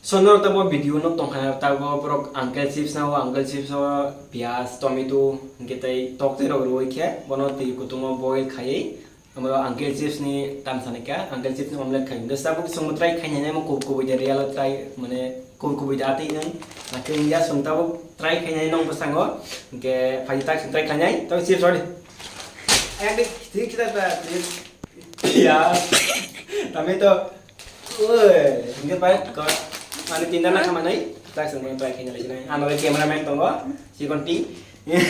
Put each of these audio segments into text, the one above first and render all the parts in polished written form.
Sonor tabo video no tong ha tabo pro uncle chips na pias tomato ngetai tok te roi kya bono te kutumo boil khai amro uncle chips ni tam saneka uncle chips ni omelette khai da sabu song try khai nya mo ko bida real try mane ko bida ate nang akin ya song tabo try khai nya nong pasango ke phajita try khai nya to chips sorry and ठीक kita ta pias tomato oi nge pai ko Ani tindak nak sama nai, tak semua yang terakhir lagi nai. Anu lagi kameramen tunggu, si konti. Ini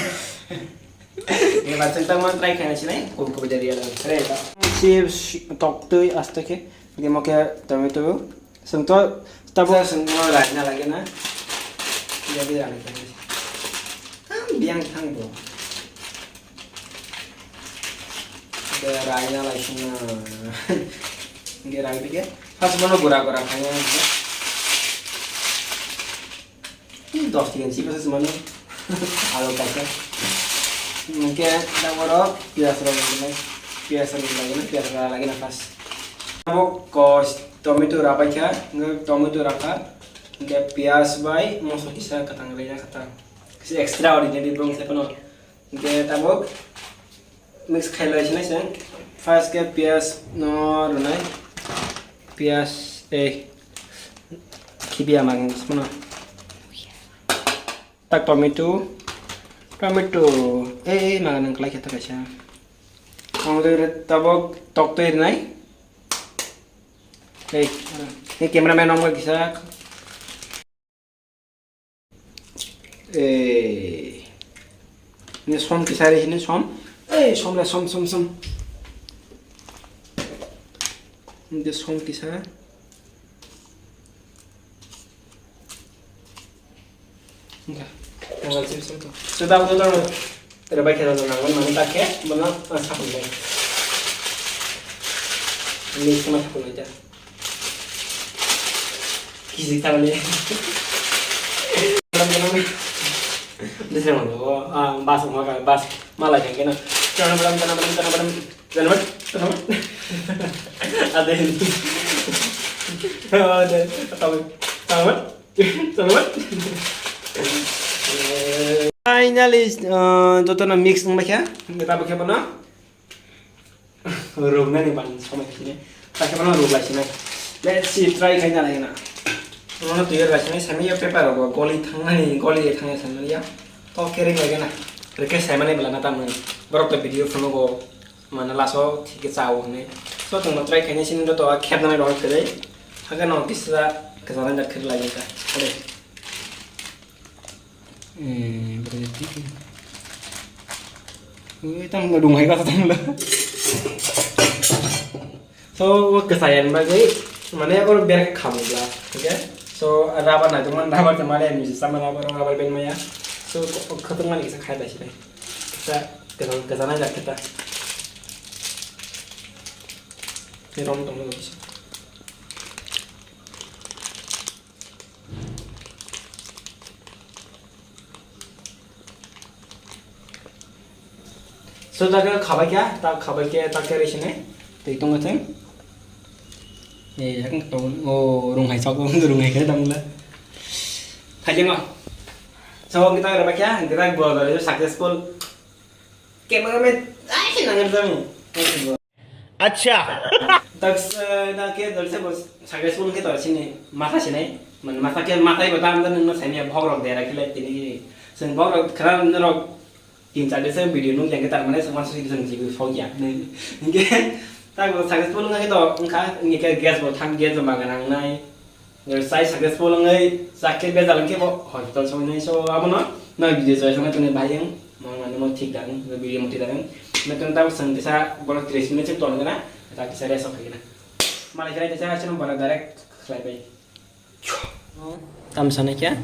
macam tengah terakhir nai sini, kubu jadi ada. Kereta. Si tok tu asta ke, dia mau ke tomato. Sentuh, tahu semua lainnya lagi na. Jadi lagi. Biang tang tu. Ada lainnya lagi na. Ini lagi ke. Pas mana gura-gura kaya. 10 tiga sih pas semuanya alo kaca mungkin kita ngorok biasa lagi nafas kamu kos tomato rapa ya nggak tomato rapa nggak pias bay masuk bisa ketanggalnya kata si ekstra ordinary belum saya penuh nggak tabok mix kaila sih nih fast ke pias no runai pias kibia mang semua tak tomato makanan kelai kita kasih kemudian tabok tok tu ini ini kameramen nomor bisa ini som kisah di sini som lah som ini som kisah enggak tanggal chips itu sudah betul terbaik kita nonton mana tak ya mana sapul lagi ini cuma sapul aja gizi tak boleh dalam di sana mana bas malah yang kena tanam ada ini ada tanam Finally, toto na mix ng macam, kita pakai apa na? Room na ni pan, sama sini. Pakai apa na room lah sini. Let's see, try kaya lagi na. Mana tu ya lah sini, sami ya paper apa, goli thang sana ya. To kering lagi na. Rekas saya mana belana tamu. Baru tu video phone ko mana laso tiket sawo ni. So tu mau try kaya sini tu akhir na doang kerja. Agar notice lah kesalahan dah kerja lagi kan. Ada. Berarti kita ngedung hai kata lah. So kesayangan bagi mana aku biar kamu lah, oke? So rabar na cuman rabar cuma ada yang sama rabar pen maya. So ketemu lagi sekali dah sih. Kita kesana aja kita. Ini rom tong dulu bisa. So jaga khabai kya tak kare sini tai tong ngateng yang tong rung hai sok rung hai kare tamla khajeng so kita kira kya kita buat dari successful cameraman nangar jami अच्छा tak na ke dalse bos successful ke tor sini mata sini mata ke mata bata amdan no sami bhogrok dera kile tini sen bhogrok kharan rok तीन चार से वीडियो नु yang kita mana semua sudah disengsi ke fogya nih ini tak kalau successful nggak itu enggak ini kayak gas buat tang gas sama kan ngai nggak saya successful ngai sakit betul lagi kok hospital sama ini so apa no video saya sama tuh bayang mau mana mau tik dan video mau tidak kan mereka tahu sendiri boleh 30 menit itu orang kena tapi saya resok lagi malah kira saya cuma pada direct slide bay tam sana kya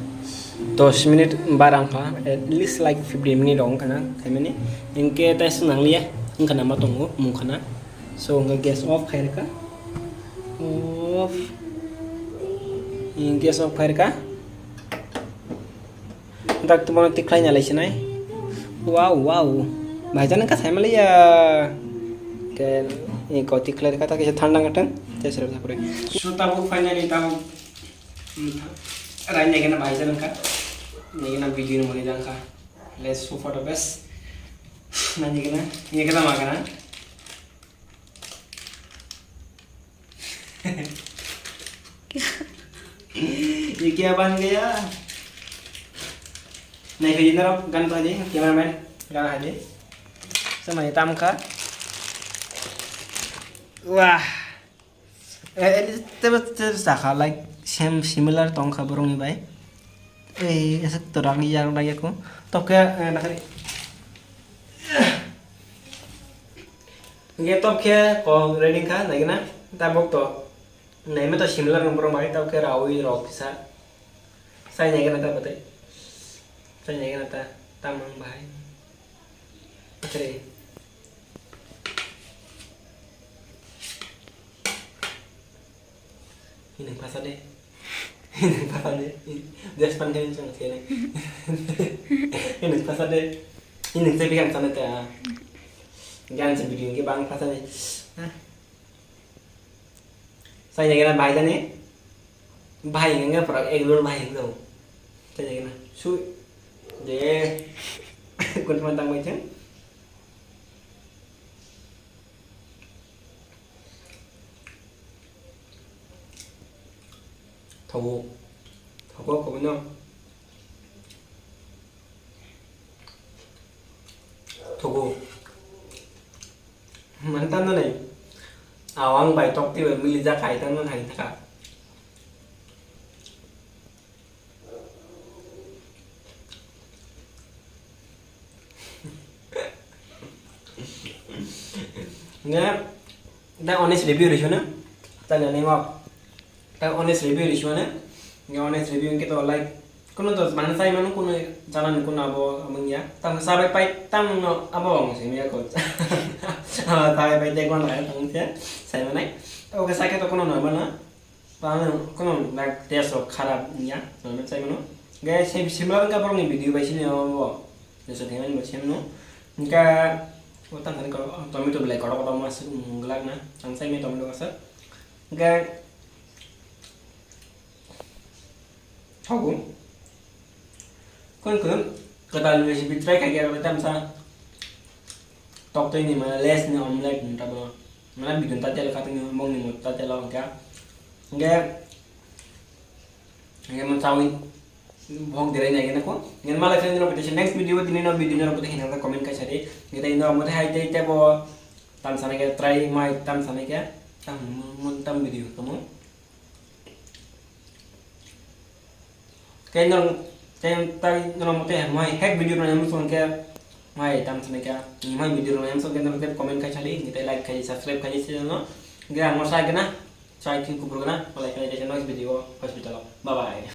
10 minit barang pa at least like 15 minit dong kana kami ni ingke tes nang liya ingka nama tunggu mukana so nge gas off khair ka off gas off khair ka tak tu mana tiklai nyalai sinai wow bhajan ka sai malaya ke ini kau tiklai kata ke thanda ngatan tes rasa pure so tabu finally tabu Ranya kena bahasa nangka. Ini kena video mulai jangka. Let's hope for the best. Nanti kena, ini kita makan. ये क्या बन गया नहीं फिर इधर गन तो जी कैमरामैन गाना है जी समय ताम का wah terus sakal like similar tong kaburung ni bay esok terang yang lagi aku top ke nak ni nggak top ke kau ready kan lagi na tabok to नहीं मैं तो शिमला नंबर मारी तब के रावी रॉक सा saya nyanyi nata betul saya nyanyi nata tamang bahai betul ini pas deh dia sepanjang jangan sini ini pas deh ini saya bikin sana teh jangan sebidang ke bang pas deh saya jangan bahaya nih bahaya nggak pernah dulu bahaya itu saya jangan suy deh kun mantang macam tahu kau benar tahu mantan tuh nih awang bài tóc thì mình ra khai tăng nó thành tất cả nghe đang honest review đi xuống á ta là này ngọc đang honest review đi xuống á nghe honest review kita like kono to mana sai manu kono jalan kono abo amangnya tang sabai pai tang no abo ang sini ya ko sabai pai te kono ya tang sia sai mana oke sai to kono no mana pano kono na teso kharap nya no sai manu guys sai similar ka parang video bai sini abo jeso theman ba sem no ka utang kan ko tomato belai ko mas nglak na tang sai me tomato ka ga Hagu kon kata lu recipe try kayak gitu kita bisa top to ini mana les ni omelette ni tabo mana bikin tajel kata ni ngomong ni tajel lah enggak mau tahu bong dirai lagi nak ko ngan malah kan repetition next video ini no video no putih hina comment ka cari kita ini mau teh hai teh bo tam sana ke try mai tam sana ke tam video kamu cái nông cái tay nông một cái mai hack video này em xuống cái mai tam sana cái mai video này em xuống cái nông cái comment cái chali kita like cái subscribe cái channel nó cái mau sai cái na sai khi kubur cái na like cái channel video hospital bye bye